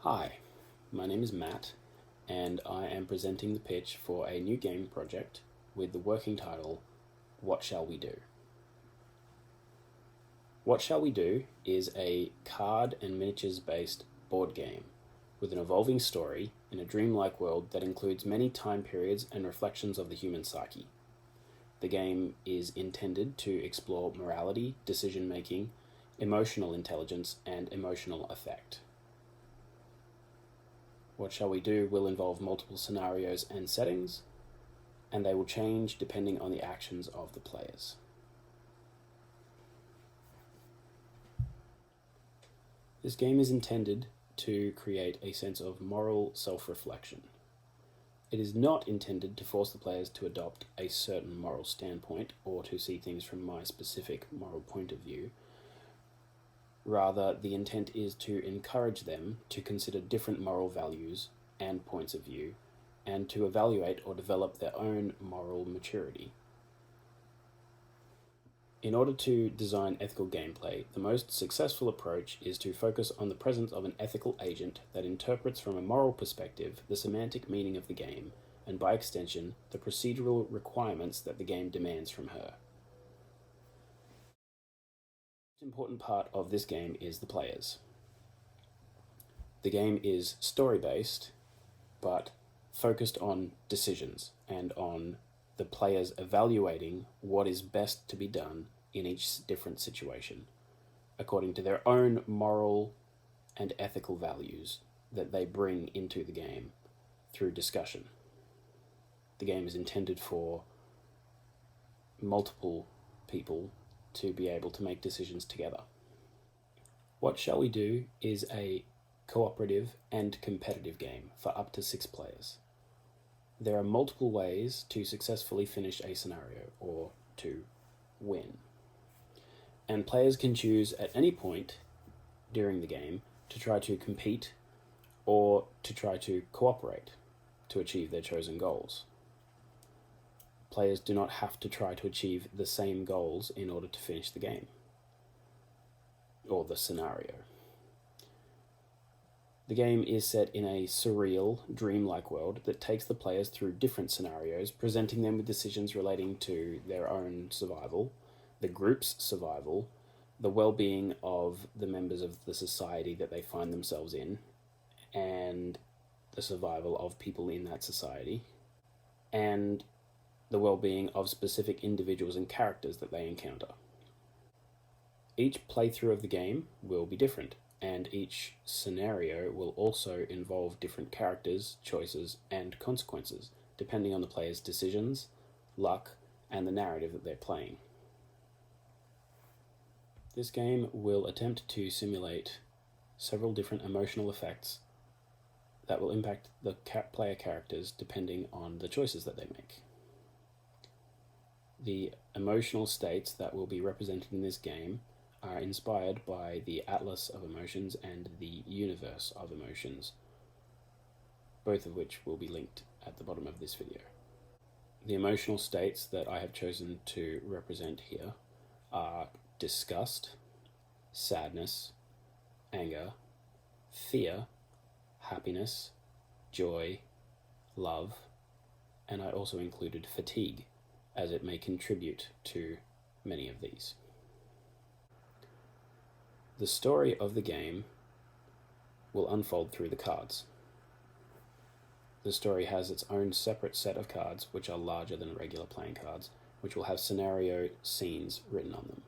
Hi, my name is Matt, and I am presenting the pitch for a new game project with the working title, What Shall We Do? What Shall We Do is a card and miniatures based board game with an evolving story in a dreamlike world that includes many time periods and reflections of the human psyche. The game is intended to explore morality, decision making, emotional intelligence, and emotional effect. What Shall We Do will involve multiple scenarios and settings, and they will change depending on the actions of the players. This game is intended to create a sense of moral self-reflection. It is not intended to force the players to adopt a certain moral standpoint or to see things from my specific moral point of view. Rather, the intent is to encourage them to consider different moral values and points of view, and to evaluate or develop their own moral maturity. In order to design ethical gameplay, the most successful approach is to focus on the presence of an ethical agent that interprets from a moral perspective the semantic meaning of the game, and by extension, the procedural requirements that the game demands from her. The most important part of this game is the players. The game is story-based, but focused on decisions and on the players evaluating what is best to be done in each different situation, according to their own moral and ethical values that they bring into the game through discussion. The game is intended for multiple people to be able to make decisions together. What Shall We Do is a cooperative and competitive game for up to 6 players. There are multiple ways to successfully finish a scenario or to win. And players can choose at any point during the game to try to compete or to try to cooperate to achieve their chosen goals. Players do not have to try to achieve the same goals in order to finish the game or the scenario. The game is set in a surreal, dreamlike world that takes the players through different scenarios, presenting them with decisions relating to their own survival, the group's survival, the well-being of the members of the society that they find themselves in, and the survival of people in that society, and the well-being of specific individuals and characters that they encounter. Each playthrough of the game will be different, and each scenario will also involve different characters, choices, and consequences, depending on the player's decisions, luck, and the narrative that they're playing. This game will attempt to simulate several different emotional effects that will impact the player characters depending on the choices that they make. The emotional states that will be represented in this game are inspired by the Atlas of Emotions and the Universe of Emotions, both of which will be linked at the bottom of this video. The emotional states that I have chosen to represent here are disgust, sadness, anger, fear, happiness, joy, love, and I also included fatigue, as it may contribute to many of these. The story of the game will unfold through the cards. The story has its own separate set of cards, which are larger than regular playing cards, which will have scenario scenes written on them.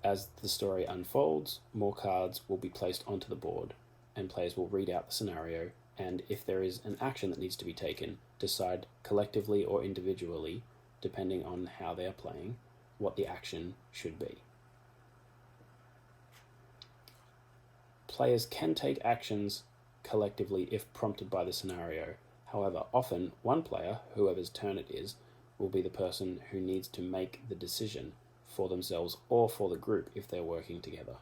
As the story unfolds, more cards will be placed onto the board, and players will read out the scenario, and if there is an action that needs to be taken, decide collectively or individually, depending on how they are playing, what the action should be. Players can take actions collectively if prompted by the scenario. However, often one player, whoever's turn it is, will be the person who needs to make the decision for themselves or for the group if they're working together.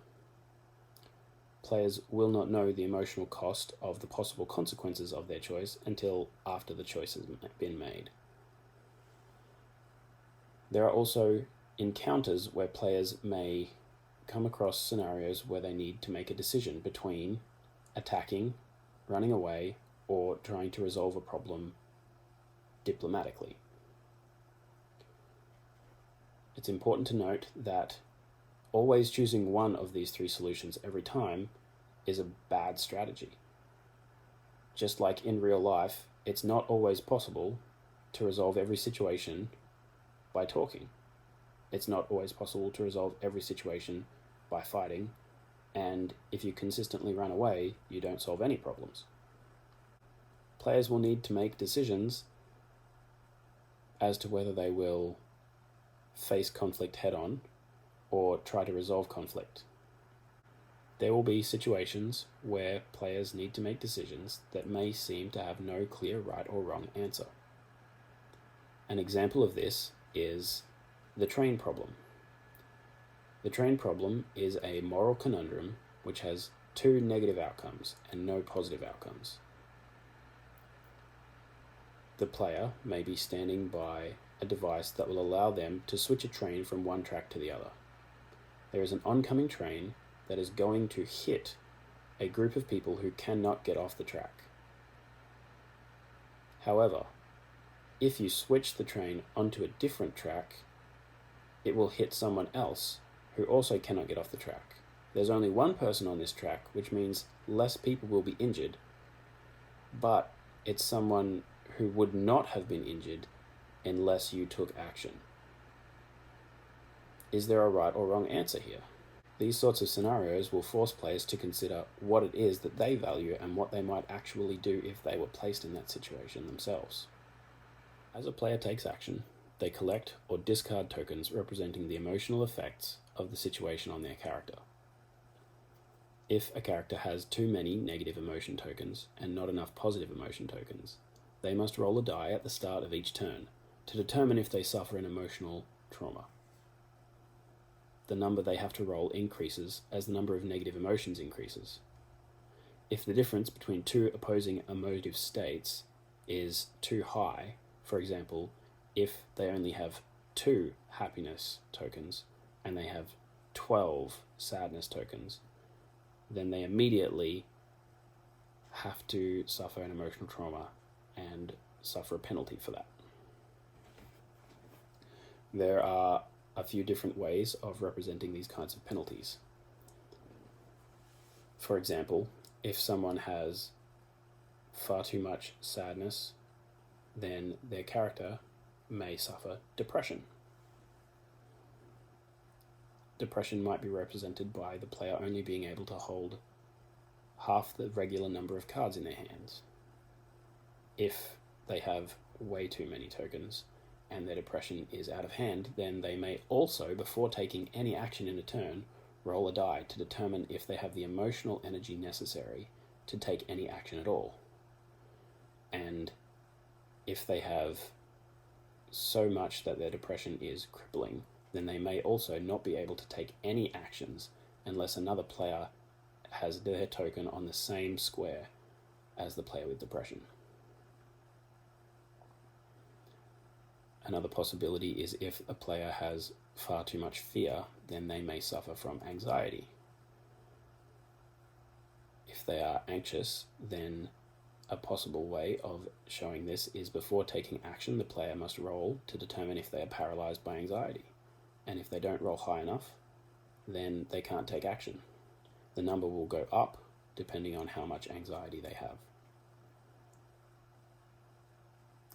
Players will not know the emotional cost of the possible consequences of their choice until after the choice has been made. There are also encounters where players may come across scenarios where they need to make a decision between attacking, running away, or trying to resolve a problem diplomatically. It's important to note that always choosing one of these three solutions every time is a bad strategy. Just like in real life, it's not always possible to resolve every situation by talking. It's not always possible to resolve every situation by fighting, and if you consistently run away, you don't solve any problems. Players will need to make decisions as to whether they will face conflict head-on or try to resolve conflict. There will be situations where players need to make decisions that may seem to have no clear right or wrong answer. An example of this is the train problem. The train problem is a moral conundrum which has two negative outcomes and no positive outcomes. The player may be standing by a device that will allow them to switch a train from one track to the other. There is an oncoming train that is going to hit a group of people who cannot get off the track. However, if you switch the train onto a different track, it will hit someone else who also cannot get off the track. There's only one person on this track, which means less people will be injured, but it's someone who would not have been injured unless you took action. Is there a right or wrong answer here? These sorts of scenarios will force players to consider what it is that they value and what they might actually do if they were placed in that situation themselves. As a player takes action, they collect or discard tokens representing the emotional effects of the situation on their character. If a character has too many negative emotion tokens and not enough positive emotion tokens, they must roll a die at the start of each turn to determine if they suffer an emotional trauma. The number they have to roll increases as the number of negative emotions increases. If the difference between two opposing emotive states is too high, for example, if they only have 2 happiness tokens and they have 12 sadness tokens, then they immediately have to suffer an emotional trauma and suffer a penalty for that. There are a few different ways of representing these kinds of penalties. For example, if someone has far too much sadness, then their character may suffer depression. Depression might be represented by the player only being able to hold half the regular number of cards in their hands. If they have way too many tokens and their depression is out of hand, then they may also, before taking any action in a turn, roll a die to determine if they have the emotional energy necessary to take any action at all. And if they have so much that their depression is crippling, then they may also not be able to take any actions unless another player has their token on the same square as the player with depression. Another possibility is if a player has far too much fear, then they may suffer from anxiety. If they are anxious, then a possible way of showing this is before taking action, the player must roll to determine if they are paralyzed by anxiety. And if they don't roll high enough, then they can't take action. The number will go up depending on how much anxiety they have.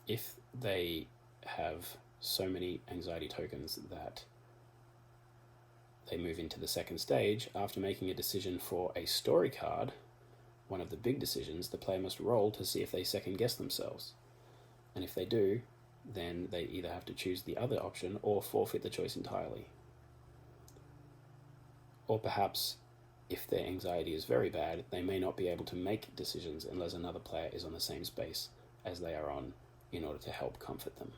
If they have so many anxiety tokens that they move into the second stage, after making a decision for a story card, one of the big decisions, the player must roll to see if they second guess themselves. And if they do, then they either have to choose the other option or forfeit the choice entirely. Or perhaps, if their anxiety is very bad, they may not be able to make decisions unless another player is on the same space as they are on in order to help comfort them.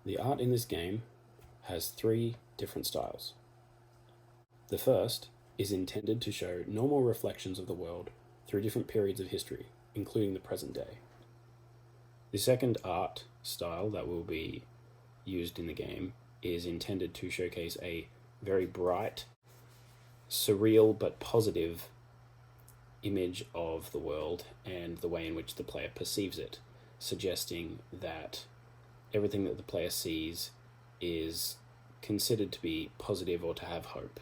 The art in this game has 3 different styles. The first is intended to show normal reflections of the world through different periods of history, including the present day. The second art style that will be used in the game is intended to showcase a very bright surreal but positive image of the world and the way in which the player perceives it, suggesting that everything that the player sees is considered to be positive or to have hope.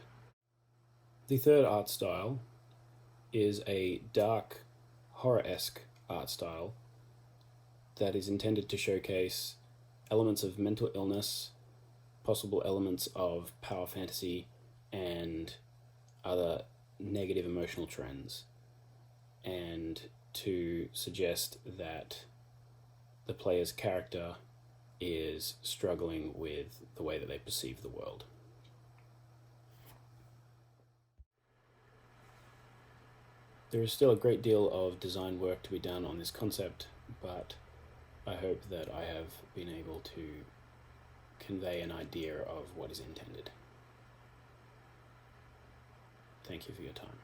The third art style is a dark, horror-esque art style that is intended to showcase elements of mental illness, possible elements of power fantasy, and other negative emotional trends, and to suggest that the player's character is struggling with the way that they perceive the world. There is still a great deal of design work to be done on this concept, but I hope that I have been able to convey an idea of what is intended. Thank you for your time.